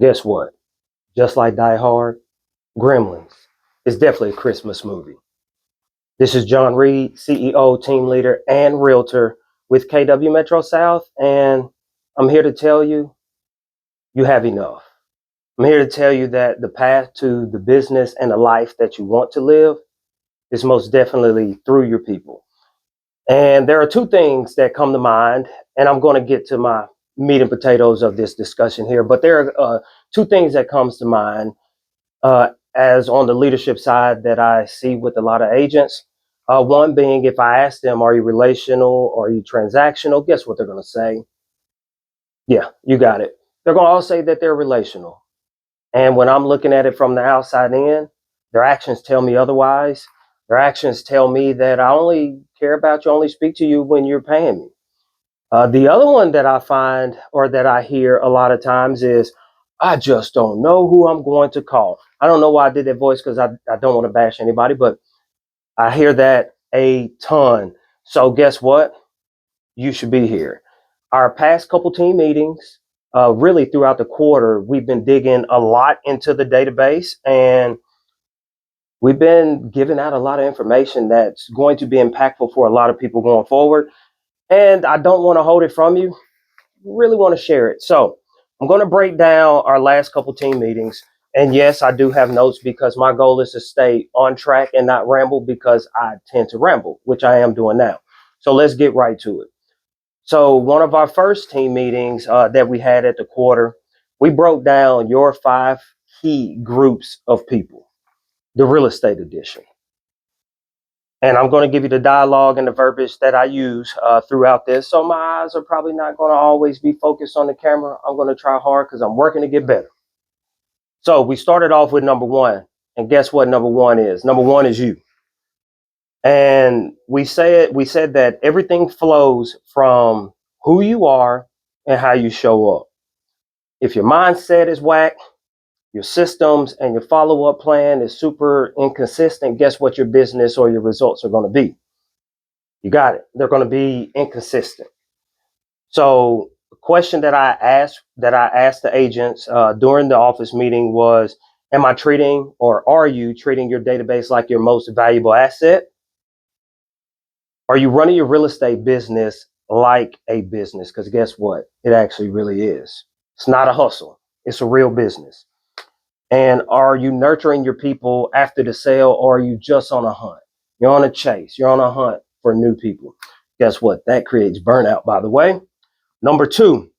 Guess what? Just like Die Hard, Gremlins is definitely a Christmas movie. This is John Reed, CEO, team leader, and realtor with KW Metro South, and I'm here to tell you you have enough. I'm here to tell you that the path to the business and the life that you want to live is most definitely through your people. And there are two things that come to mind, and I'm going to get to my meat and potatoes of this discussion here. But there are two things that comes to mind as on the leadership side that I see with a lot of agents. One being, if I ask them, "Are you relational or are you transactional?" Guess what they're going to say? Yeah, you got it. They're going to all say that they're relational. And when I'm looking at it from the outside in, their actions tell me otherwise. Their actions tell me that I only care about you, only speak to you when you're paying me. The other one that I find or that I hear a lot of times is, "I just don't know who I'm going to call." I don't know why I did that voice because I don't want to bash anybody, but I hear that a ton. So guess what? You should be here. Our past couple team meetings, really throughout the quarter, we've been digging a lot into the database, and we've been giving out a lot of information that's going to be impactful for a lot of people going forward. And I don't want to hold it from you. Really want to share it. So I'm going to break down our last couple team meetings. And yes, I do have notes because my goal is to stay on track and not ramble because I tend to ramble, which I am doing now. So let's get right to it. So one of our first team meetings that we had at the quarter, we broke down your five key groups of people, the real estate edition. And I'm going to give you the dialogue and the verbiage that I use throughout this. So my eyes are probably not going to always be focused on the camera. I'm going to try hard because I'm working to get better. So we started off with number one. And guess what number one is? Number one is you. And we said that everything flows from who you are and how you show up. If your mindset is whack, your systems and your follow-up plan is super inconsistent, guess what your business or your results are going to be? You got it. They're going to be inconsistent. So the question that I asked the agents during the office meeting was, am I treating or are you treating your database like your most valuable asset? Are you running your real estate business like a business? Because guess what? It actually really is. It's not a hustle. It's a real business. And are you nurturing your people after the sale, or are you just on a hunt? You're on a chase. You're on a hunt for new people. Guess what? That creates burnout, by the way. Number two,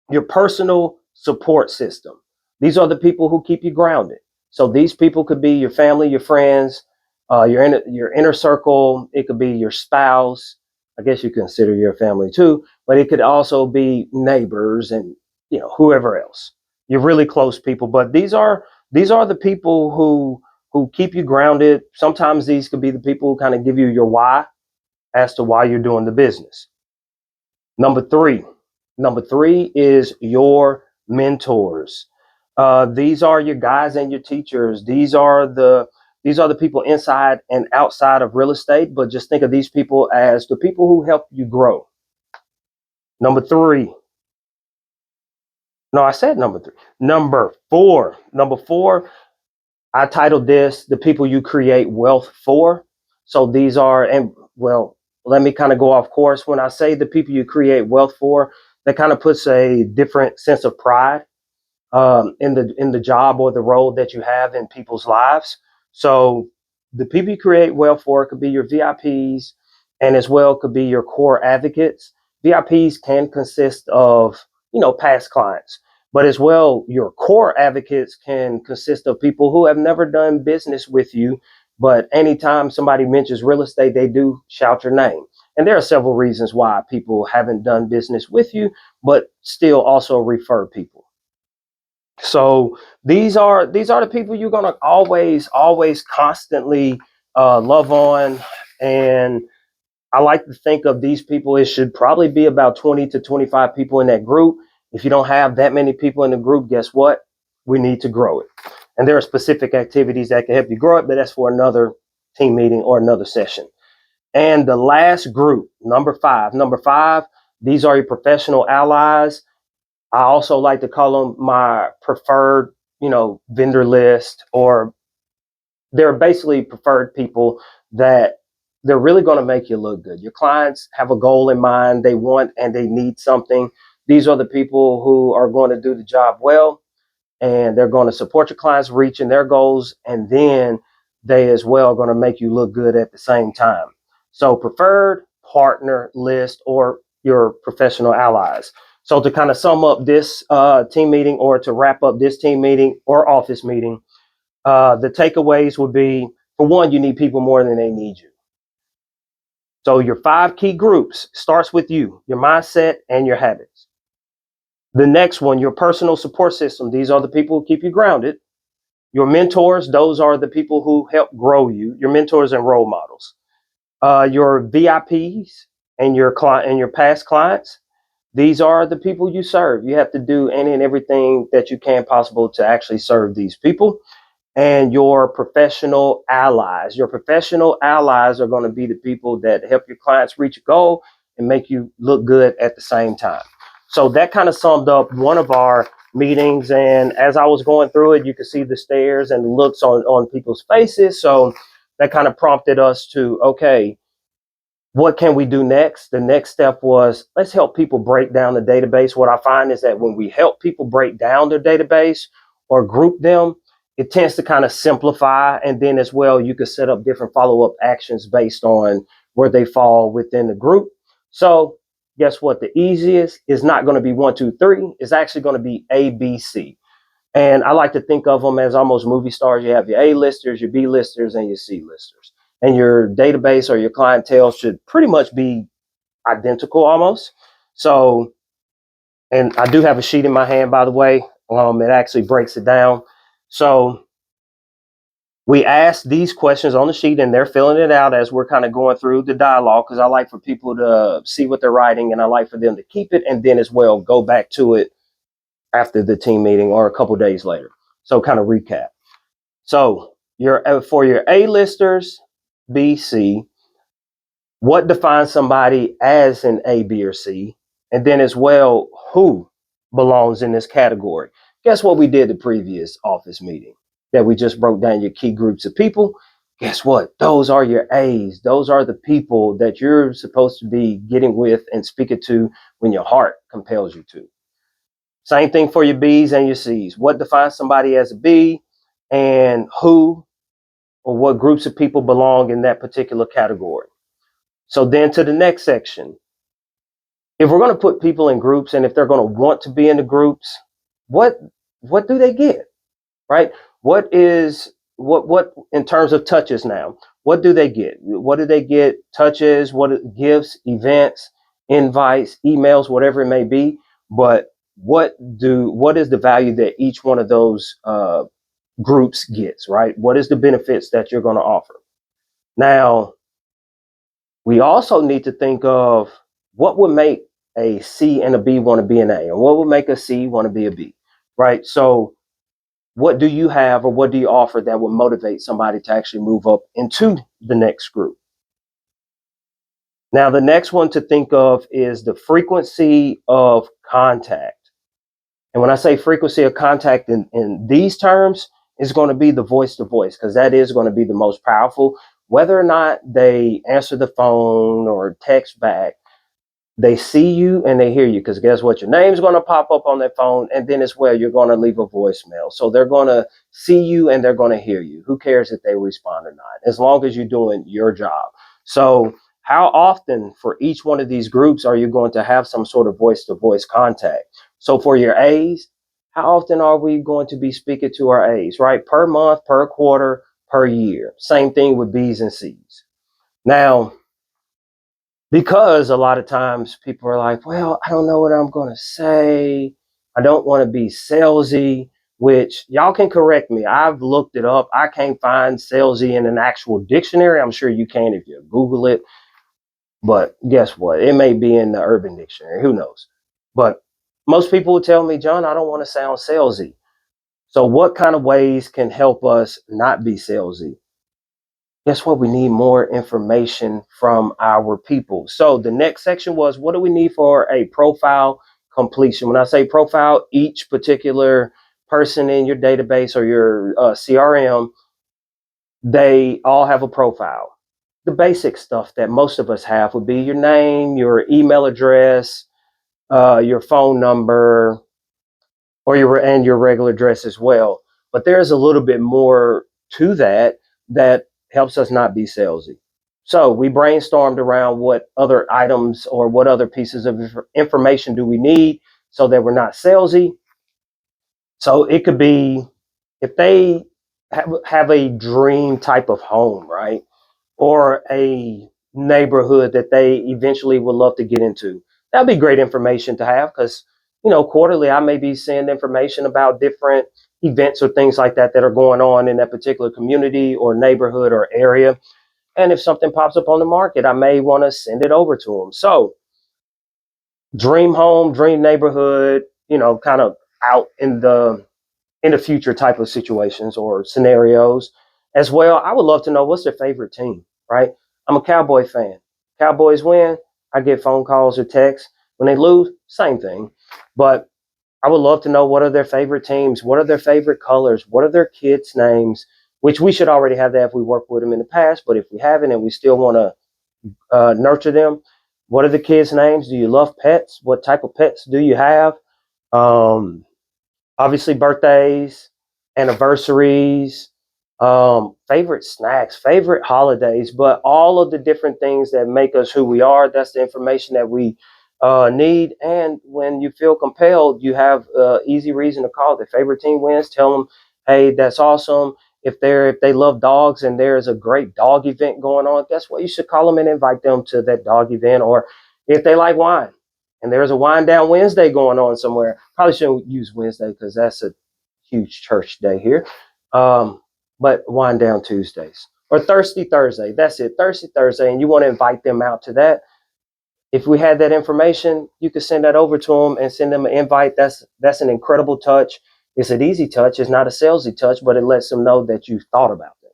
your personal support system. These are the people who keep you grounded. So these people could be your family, your friends, your inner circle. It could be your spouse. I guess you consider your family too, but it could also be neighbors and whoever else. You're really close people, but these are the people who keep you grounded. Sometimes these could be the people who kind of give you your why as to why you're doing the business. Number three. Number three is your mentors. These are your guys and your teachers. These are the people inside and outside of real estate, but just think of these people as the people who help you grow. Number three. No, I said number three. Number four. Number four, I titled this "The People You Create Wealth For." So these are, and well, let me kind of go off course. When I say the people you create wealth for, that kind of puts a different sense of pride in the job or the role that you have in people's lives. So the people you create wealth for could be your VIPs, and as well could be your core advocates. VIPs can consist of past clients, but as well your core advocates can consist of people who have never done business with you, but anytime somebody mentions real estate, they do shout your name. And there are several reasons why people haven't done business with you, but still also refer people. So these are the people you're gonna always constantly love on. And I like to think of these people. It should probably be about 20 to 25 people in that group. If you don't have that many people in the group, guess what? We need to grow it. And there are specific activities that can help you grow it, but that's for another team meeting or another session. And the last group, number five. These are your professional allies. I also like to call them my preferred, vendor list, or they're basically preferred people that they're really going to make you look good. Your clients have a goal in mind, they want and they need something. These are the people who are going to do the job well, and they're going to support your clients reaching their goals, and then they as well are going to make you look good at the same time. So preferred partner list or your professional allies. So to kind of sum up this team meeting, or to wrap up this team meeting or office meeting, the takeaways would be, for one, you need people more than they need you. So your 5 key groups starts with you, your mindset, and your habits. The next one, your personal support system. These are the people who keep you grounded. Your mentors, those are the people who help grow you, your mentors and role models. Your VIPs and your client and your past clients, these are the people you serve. You have to do any and everything that you can possible to actually serve these people. And your professional allies. Your professional allies are going to be the people that help your clients reach a goal and make you look good at the same time. So that kind of summed up one of our meetings. And as I was going through it, you could see the stares and the looks on people's faces. So that kind of prompted us to, okay, what can we do next? The next step was, let's help people break down the database. What I find is that when we help people break down their database or group them, it tends to kind of simplify. And then as well, you could set up different follow-up actions based on where they fall within the group. So guess what? The easiest is not going to be 1, 2, 3. It's actually going to be A, B, C. And I like to think of them as almost movie stars. You have your A-listers, your B-listers, and your C-listers. And your database or your clientele should pretty much be identical almost. So, and I do have a sheet in my hand, by the way. It actually breaks it down. So we ask these questions on the sheet, and they're filling it out as we're kind of going through the dialogue, because I like for people to see what they're writing, and I like for them to keep it and then as well go back to it after the team meeting or a couple days later. So kind of recap. So for your A-listers, B, C, what defines somebody as an A, B, or C? And then as well, who belongs in this category? Guess what we did the previous office meeting that we just broke down your key groups of people? Guess what? Those are your A's. Those are the people that you're supposed to be getting with and speaking to when your heart compels you to. Same thing for your B's and your C's. What defines somebody as a B, and who or what groups of people belong in that particular category? So then to the next section. If we're going to put people in groups, and if they're going to want to be in the groups, what do they get? Right? What in terms of touches now? What do they get? What do they get? Touches, gifts, events, invites, emails, whatever it may be. But what is the value that each one of those groups gets, right? What is the benefits that you're going to offer? Now, we also need to think of what would make a C and a B want to be an A, and what would make a C want to be a B, right? So what do you have, or what do you offer that would motivate somebody to actually move up into the next group? Now, the next one to think of is the frequency of contact. And when I say frequency of contact in these terms, it's going to be the voice to voice, because that is going to be the most powerful. Whether or not they answer the phone or text back, they see you and they hear you, because guess what? Your name's going to pop up on their phone, and then as well, you're going to leave a voicemail. So they're going to see you and they're going to hear you. Who cares if they respond or not, as long as you're doing your job. So how often for each one of these groups are you going to have some sort of voice-to-voice contact? So for your A's, how often are we going to be speaking to our A's, right? Per month, per quarter, per year. Same thing with B's and C's. Now, because a lot of times people are like, well, I don't know what I'm going to say. I don't want to be salesy, which y'all can correct me. I've looked it up. I can't find salesy in an actual dictionary. I'm sure you can if you Google it. But guess what? It may be in the Urban Dictionary. Who knows? But most people will tell me, John, I don't want to sound salesy. So what kind of ways can help us not be salesy? Guess what? We need more information from our people. So the next section was, what do we need for a profile completion. When I say profile, each particular person in your database or your CRM, they all have a profile. The basic stuff that most of us have would be your name, your email address, your phone number, or your regular address as well. But there's a little bit more to that helps us not be salesy. So we brainstormed around what other items or what other pieces of information do we need so that we're not salesy. So it could be if they have a dream type of home, right? Or a neighborhood that they eventually would love to get into. That'd be great information to have because, quarterly I may be seeing information about different events or things like that that are going on in that particular community or neighborhood or area. And if something pops up on the market, I may want to send it over to them. So, dream home, dream neighborhood, kind of out in the future type of situations or scenarios as well. I would love to know what's their favorite team, right? I'm a Cowboy fan. Cowboys win, I get phone calls or texts. When they lose, same thing. But I would love to know what are their favorite teams, what are their favorite colors, what are their kids' names, which we should already have that if we worked with them in the past. But if we haven't and we still want to nurture them, what are the kids' names? Do you love pets? What type of pets do you have? Um, Obviously birthdays, anniversaries, favorite snacks, favorite holidays, but all of the different things that make us who we are. That's the information that we need. And when you feel compelled, you have easy reason to call. Their favorite team wins. Tell them, hey, that's awesome. If they love dogs and there's a great dog event going on, guess what? You should call them and invite them to that dog event. Or if they like wine, and there's a wind down Wednesday going on somewhere. Probably shouldn't use Wednesday because that's a huge church day here. But wind down Tuesdays or Thirsty Thursday. That's it, Thirsty Thursday, and you want to invite them out to that. If we had that information, you could send that over to them and send them an invite. That's an incredible touch. It's an easy touch. It's not a salesy touch, but it lets them know that you thought about them.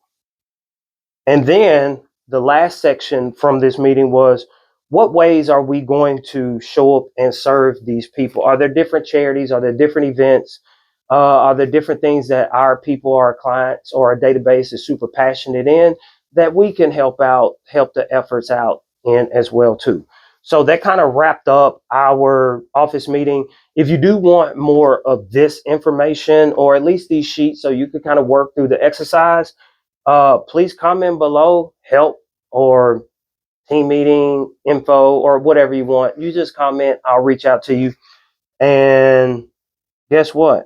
And then the last section from this meeting was, what ways are we going to show up and serve these people? Are there different charities? Are there different events? Are there different things that our people, our clients, or our database is super passionate in that we can help the efforts out in as well too? So that kind of wrapped up our office meeting. If you do want more of this information or at least these sheets so you can kind of work through the exercise, please comment below, help or team meeting info or whatever you want. You just comment, I'll reach out to you. And guess what?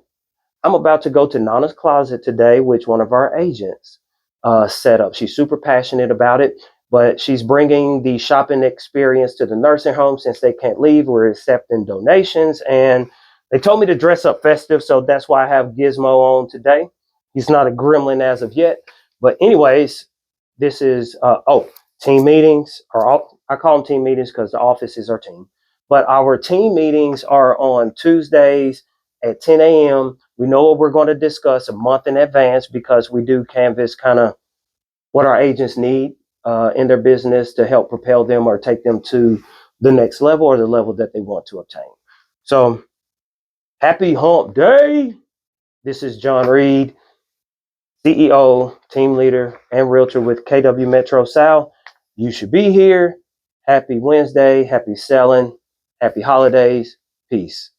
I'm about to go to Nana's Closet today, which one of our agents set up. She's super passionate about it, but she's bringing the shopping experience to the nursing home since they can't leave. We're accepting donations, and they told me to dress up festive, so that's why I have Gizmo on today. He's not a gremlin as of yet, but anyways, this is team meetings, I call them team meetings because the office is our team. But our team meetings are on Tuesdays at 10 a.m. We know what we're going to discuss a month in advance because we do canvas kind of what our agents need in their business to help propel them or take them to the next level or the level that they want to obtain. So happy hump day. This is John Reed, CEO, team leader, and realtor with KW Metro South. You should be here. Happy Wednesday. Happy selling. Happy holidays. Peace.